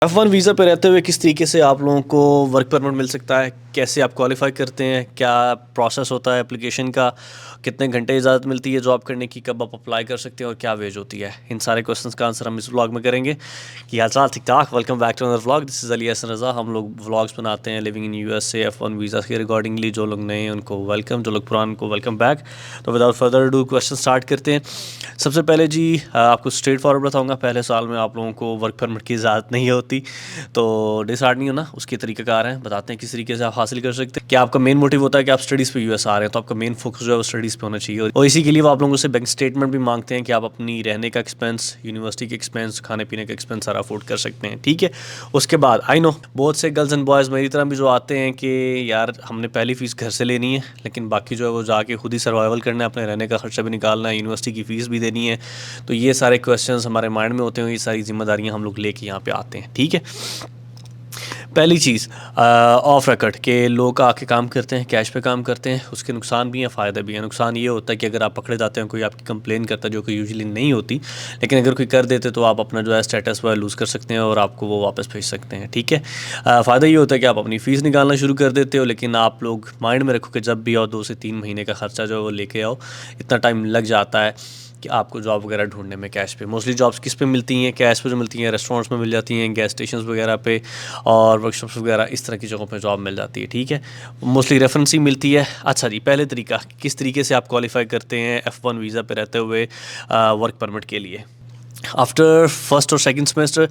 F1 visa पे रहते हुए किस तरीके से आप लोगों को वर्क परमिट मिल सकता है? कैसे आप क्वालिफ़ाई करते हैं? क्या प्रोसेस होता है एप्लीकेशन का? कितने घंटे इजाज़त मिलती है जॉब करने की? कब आप अप्लाई कर सकते हैं और क्या वेज होती है? इन सारे क्वेश्चंस का आंसर हम इस व्लॉग में करेंगे। कि हाल-चाल ठीक-ठाक? Welcome back to another vlog. This is Ali Hasan Raza. हम लोग व्लॉग्स बनाते हैं living in USA F1 visa के रिगार्डिंगली। जो लोग नए हैं उनको वेलकम, जो लोग पुराने उनको वेलकम बैक। तो without further ado question start करते हैं। सबसे पहले जी आपको स्ट्रेट फॉरवर्ड बताऊँगा, पहले साल में आप लोगों को वर्क परमिट की इजाज़त नहीं होती। तो डिसहार्ड नहीं होना, उसके तरीक़ाकार हैं, बताते हैं किस तरीके से आप हासिल कर सकते हैं। क्या आपका मेन मोटिव होता है कि आप स्टडीज़ पे यूएस आ रहे हैं, तो आपका मेन फोकस जो है वो स्टडीज़ पे होना चाहिए। और इसी के लिए वो आप लोगों से बैंक स्टेटमेंट भी मांगते हैं कि आप अपनी रहने का एक्सपेंस, यूनिवर्सिटी के एक्सपेंस, खाने पीने का एक्सपेंस सारा अफोर्ड कर सकते हैं, ठीक है। उसके बाद आई नो बहुत से गर्ल्स एंड बॉयज़ मेरी तरह भी जो आते हैं कि यार हमने पहली फ़ीस घर से लेनी है, लेकिन बाकी जो है वो जाके खुद ही सर्वाइवल करना है, अपने रहने का खर्चा भी निकालना है, यूनिवर्सिटी की फ़ीस भी देनी है। तो ये सारे क्वेश्चंस हमारे माइंड में होते हैं, ये सारी जिम्मेदारियाँ हम लोग लेके यहाँ पे आते हैं, ठीक है। पहली चीज़ ऑफ रिकॉर्ड के लोग आके काम करते हैं, कैश पे काम करते हैं, उसके नुकसान भी हैं, फ़ायदे भी हैं। नुकसान ये होता है कि अगर आप पकड़े जाते हैं, कोई आपकी कंप्लेन करता है जो कि यूजुअली नहीं होती, लेकिन अगर कोई कर देते तो आप अपना जो है स्टेटस वह लूज़ कर सकते हैं और आपको वो वापस भेज सकते हैं, ठीक है। फ़ायदा ये होता है कि आप अपनी फ़ीस निकालना शुरू कर देते हो, लेकिन आप लोग माइंड में रखो कि जब भी आओ 2 से 3 महीने का खर्चा जो है वो लेके आओ। इतना टाइम लग जाता है कि आपको जॉब वगैरह ढूंढने में कैश पे। मोस्टली जॉब्स किस पे मिलती हैं? कैश पे जो मिलती हैं, रेस्टोरेंट्स में मिल जाती हैं, गैस स्टेशंस वगैरह पे और वर्कशॉप्स वगैरह, इस तरह की जगहों पे जॉब मिल जाती है, ठीक है। मोस्टली रेफरेंस ही मिलती है। अच्छा जी, पहले तरीका किस तरीके से आप क्वालिफाई करते हैं F1 वीज़ा पे रहते हुए वर्क परमिट के लिए। आफ्टर फर्स्ट और सेकंड सेमेस्टर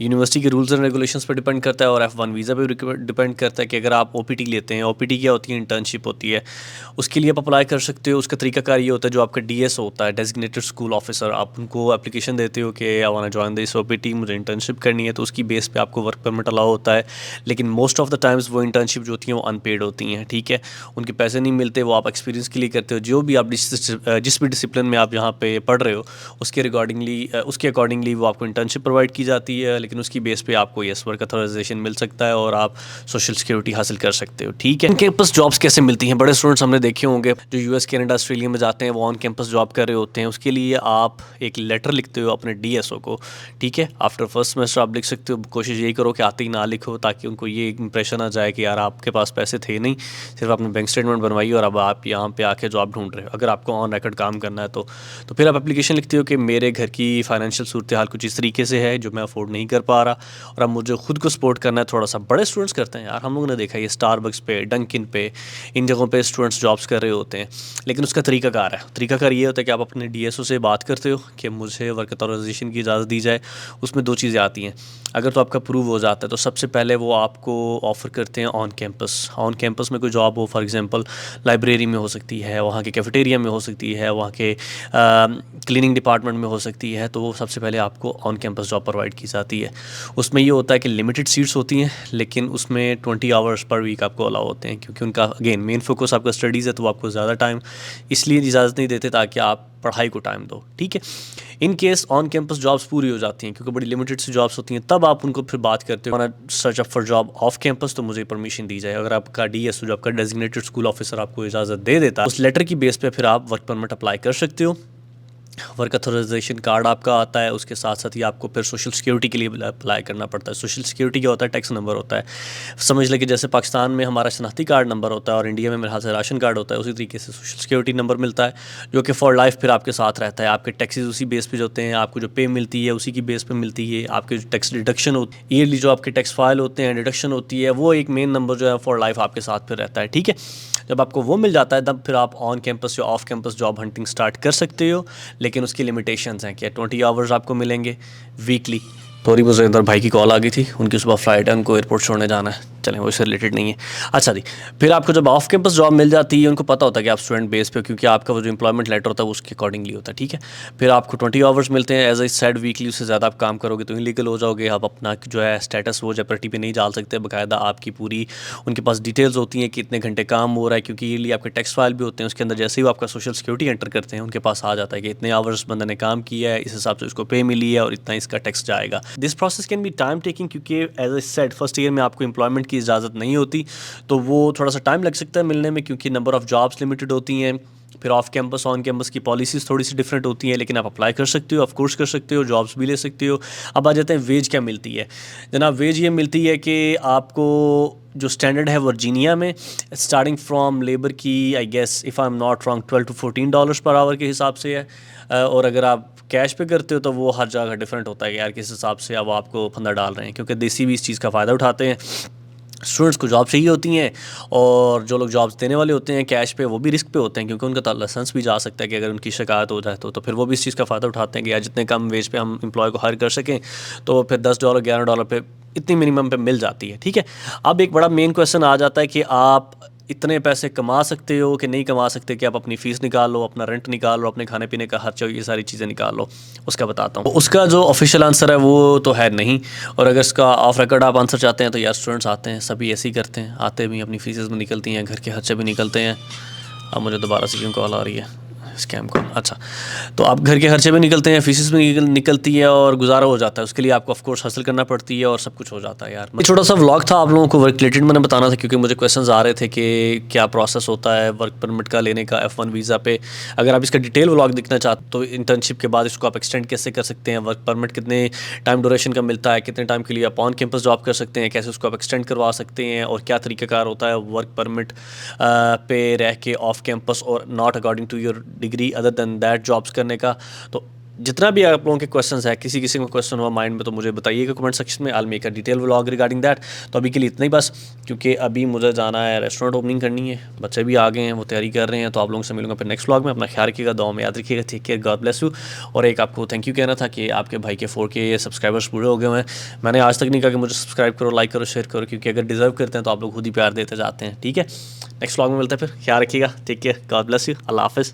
यूनिवर्सिटी के रूल्स एंड रेगुलेशंस पर डिपेंड करता है और F1 वीज़ा पे डिपेंड करता है कि अगर आप OPT लेते हैं। OPT क्या होती है? इंटर्नशिप होती है। उसके लिए आप अप्लाई कर सकते हो। उसका तरीकाकार ये होता है, जो आपका DS होता है, डेजिग्नेटेड स्कूल ऑफिसर, आप उनको एप्लीकेशन देते हो कि I want to join this OPT, मुझे इंटर्नशिप करनी है, तो उसकी बेस पे आपको वर्क परमिट अलाउ होता है। लेकिन मोस्ट ऑफ द टाइम्स वो इंटर्नशिप जो होती हैं वो अनपेड होती हैं, ठीक है। उनके पैसे नहीं मिलते, वो आप एक्सपीरियंस के लिए करते हो। जो भी आप जिस भी डिसिप्लिन में आप यहाँ पे पढ़ रहे हो उसके अकॉर्डिंगली वो आपको इंटर्नशिप प्रोवाइड की जाती है, लेकिन उसकी बेस पे आपको यस वर्क अथॉराइजेशन मिल सकता है और आप सोशल सिक्योरिटी हासिल कर सकते हो, ठीक है। ऑन कैंपस जॉब्स कैसे मिलती हैं? बड़े स्टूडेंट्स हमने देखे होंगे जो US, कनाडा, ऑस्ट्रेलिया में जाते हैं, वो ऑन कैंपस जॉब कर रहे होते हैं। उसके लिए आप एक लेटर लिखते हो अपने DSO को, ठीक है। आफ्टर फर्स्ट सेमेस्टर आप लिख सकते हो। कोशिश यही करो कि आते ही ना लिखो, ताकि उनको ये इंप्रेशन आ जाए कि यार आपके पास पैसे थे नहीं, सिर्फ आपने बैंक स्टेटमेंट बनवाई और अब आप यहाँ पे आके जॉब ढूंढ रहे हो। अगर आपको ऑन रिकॉर्ड काम करना है तो फिर आप एप्लीकेशन लिखते हो कि मेरे घर की फाइनेंशियल सूरत हाल कुछ इस तरीके से है जो मैं अफोर्ड नहीं कर पा रहा, और अब मुझे खुद को सपोर्ट करना है थोड़ा सा। बड़े स्टूडेंट्स करते हैं यार, हम लोगों ने देखा है ये स्टारबक्स पे, डंकिन पे, इन जगहों पे स्टूडेंट्स जॉब्स कर रहे होते हैं। लेकिन उसका तरीकाकार ये होता है कि आप अपने DSO से बात करते हो कि मुझे वर्क ऑथराइजेशन की इजाज़त दी जाए। उसमें 2 चीज़ें आती हैं। अगर तो आपका अप्रूव हो जाता है तो सबसे पहले वो आपको ऑफ़र करते हैं ऑन कैंपस में कोई जॉब हो, फॉर एग्जांपल लाइब्रेरी में हो सकती है, वहाँ के कैफेटेरिया में हो सकती है, वहाँ के क्लीनिंग डिपार्टमेंट में हो सकती है। तो वो सबसे पहले आपको ऑन कैंपस जॉब प्रोवाइड की जाती है। उसमें ये होता है कि लिमिटेड सीट्स होती हैं, लेकिन उसमें 20 आवर्स पर वीक आपको अलाउ होते हैं, क्योंकि उनका अगेन मेन फोकस आपका स्टडीज़ है, तो वो आपको ज़्यादा टाइम इसलिए इजाज़त नहीं देते ताकि आप पढ़ाई को टाइम दो, ठीक है। In case on campus jobs पूरी हो जाती हैं, क्योंकि बड़ी लिमिटेड सी जॉब्स होती हैं, तब आप उनको फिर बात करते हो search up for job off campus, तो मुझे परमिशन दी जाए। अगर आपका DSO जो आपका डेजिग्नेटेड स्कूल ऑफिसर आपको इजाज़त दे देता है, उस लेटर की बेस पे फिर आप वर्क परमिट अप्लाई कर सकते हो। वर्क अथॉराइजेशन कार्ड आपका आता है, उसके साथ साथ ही आपको फिर सोशल सिक्योरिटी के लिए अप्लाई करना पड़ता है। सोशल सिक्योरिटी क्या होता है? टैक्स नंबर होता है। समझ लें कि जैसे पाकिस्तान में हमारा शनाख्ती कार्ड नंबर होता है और इंडिया में मेरे हाथ से राशन कार्ड होता है, उसी तरीके से सोशल सिक्योरिटी नंबर मिलता है, जो कि फॉर लाइफ फिर आपके साथ रहता है। आपके टैक्सेस उसी बेस पे होते हैं, आपको जो पे मिलती है उसी की बेस पे मिलती है। आपके जो टैक्स डिडक्शन होती है, ईयरली जो आपके टैक्स फाइल होते हैं, डिडक्शन होती है, वो एक मेन नंबर जो है फॉर लाइफ आपके साथ फिर रहता है, ठीक है। जब आपको वो मिल जाता है तब फिर आप ऑन कैंपस या off campus job hunting start कर सकते हो, लेकिन उसकी लिमिटेशंस हैं कि 20 आवर्स आपको मिलेंगे वीकली। थोड़ी मुझे इधर भाई की कॉल आ गई थी, उनकी सुबह फ्लाइट है, उनको एयरपोर्ट छोड़ने जाना है। चलें, वो इससे रिलेटेड नहीं है। अच्छा जी, फिर आपको जब ऑफ कैंपस जॉब मिल जाती है, उनको पता होता है कि आप स्टूडेंट बेस पे हो, क्योंकि आपका वो जो एम्प्लॉयमेंट लेटर होता है वो उसके अकॉर्डिंगली होता है, ठीक है। फिर आपको 20 आवर्स मिलते हैं, एज आई सेड वीकली। उससे ज़्यादा आप काम करोगे तो इलीगल हो जाओगे। आप अपना जो है स्टेटस वो जेपरिटी पे नहीं डाल सकते। बाकायदा आपकी पूरी उनके पास डिटेल्स होती हैं कि इतने घंटे काम हो रहा है, क्योंकि ईयरली आपके टैक्स फाइल भी होते हैं। उसके अंदर जैसे ही वो आपका सोशल सिक्योरिटी एंटर करते हैं, उनके पास आ जाता है कि इतने आवर्स बंदे ने काम किया है, इस हिसाब से उसको पे मिली है और इतना इसका टैक्स जाएगा। This process can be time taking, क्योंकि as I said first year में आपको एम्प्लॉयमेंट की इजाज़त नहीं होती, तो वो थोड़ा सा टाइम लग सकता है मिलने में, क्योंकि नंबर ऑफ़ जॉब्स लिमिटेड होती हैं। फिर ऑफ कैंपस ऑन कैंपस की पॉलिसीज़ थोड़ी सी डिफरेंट होती हैं, लेकिन आप अप्लाई कर सकते हो, ऑफ कोर्स कर सकते हो, जॉब्स भी ले सकते हो। अब आ जाते हैं वेज क्या मिलती है। जनाब वेज ये मिलती है कि आपको जो स्टैंडर्ड है वर्जीनिया में स्टार्टिंग फ्रॉम लेबर की I guess if I am not wrong $12 to $14 per hour के हिसाब से है। और अगर आप कैश पे करते हो तो वो हर जगह डिफरेंट होता है कि यार किस हिसाब से अब आपको फंदा डाल रहे हैं, क्योंकि देसी भी इस चीज़ का फ़ायदा उठाते हैं। स्टूडेंट्स को जॉब चाहिए होती हैं, और जो लोग जॉब्स देने वाले होते हैं कैश पे वो भी रिस्क पे होते हैं, क्योंकि उनका तो लाइसेंस भी जा सकता है कि अगर उनकी शिकायत हो जाए तो फिर वो भी इस चीज़ का फ़ायदा उठाते हैं कि यार जितने कम वेज पे हम एम्प्लॉय को हायर कर सकें तो फिर $10 $11 पे इतनी मिनिमम पे मिल जाती है। ठीक है, अब एक बड़ा मेन क्वेश्चन आ जाता है कि आप इतने पैसे कमा सकते हो कि नहीं कमा सकते, कि आप अपनी फ़ीस निकाल लो, अपना रेंट निकाल लो, अपने खाने पीने का खर्चा, ये सारी चीज़ें निकाल लो। उसका बताता हूँ, उसका जो ऑफिशियल आंसर है वो तो है नहीं। और अगर इसका ऑफ रिकॉर्ड आप आंसर चाहते हैं तो यार स्टूडेंट्स आते हैं, सभी ऐसे ही करते हैं, आते भी अपनी फीसेस भी निकलती हैं, घर के खर्चे भी निकलते हैं। अब मुझे दोबारा से क्यों कॉल आ रही है, स्कैम कॉल। अच्छा, तो आप घर के खर्चे भी निकलते हैं, फीसेस भी निकलती है और गुजारा हो जाता है, उसके लिए आपको ऑफ कोर्स हासिल करना पड़ती है और सब कुछ हो जाता है। यार ये छोटा सा व्लॉग था आप लोगों को वर्क रिलेटेड मैंने बताना था, क्योंकि मुझे क्वेश्चंस आ रहे थे कि क्या प्रोसेस होता है वर्क परमिट का लेने का F1 वीज़ा पे। अगर आप इसका डिटेल व्लॉग देखना चाहते तो इंटर्नशिप के बाद इसको आप एक्सटेंड कैसे कर सकते हैं, वर्क परमिट कितने टाइम ड्यूरेशन का मिलता है, कितने टाइम के लिए आप ऑन कैंपस जॉब कर सकते हैं, कैसे उसको आप एक्सटेंड करवा सकते हैं, और क्या तरीक़ाकार होता है वर्क परमिट पे रह के ऑफ कैंपस और not according to your degree other than that jobs करने का। तो जितना भी आप लोगों के क्वेश्चंस है, किसी किसी को क्वेश्चन हुआ माइंड में तो मुझे बताइएगा कमेंट सेक्शन में, I will make a detail vlog regarding that. तो अभी के लिए इतना ही बस, क्योंकि अभी मुझे जाना है, रेस्टोरेंट ओपनिंग करनी है, बच्चे भी आ गए हैं, वो तैयारी कर रहे हैं। तो आप लोगों से मिलूंगा फिर नेक्स्ट व्लॉग में। अपना ख्याल रखिएगा, दुआ में याद रखिएगा। Take care, God bless you. और एक आपको थैंक यू कहना था कि आपके भाई के 4K सब्सक्राइबर्स पूरे हो गए हैं। मैंने आज तक नहीं कहा कि मुझे सब्सक्राइब करो, लाइक करो, शेयर करो, क्योंकि अगर डिजर्व करते हैं तो आप लोग खुद ही प्यार देते जाते हैं। ठीक है, नेक्स्ट व्लॉग में मिलते हैं फिर, ख्याल रखिएगा। Take care, God bless you, Allah हाफिज़।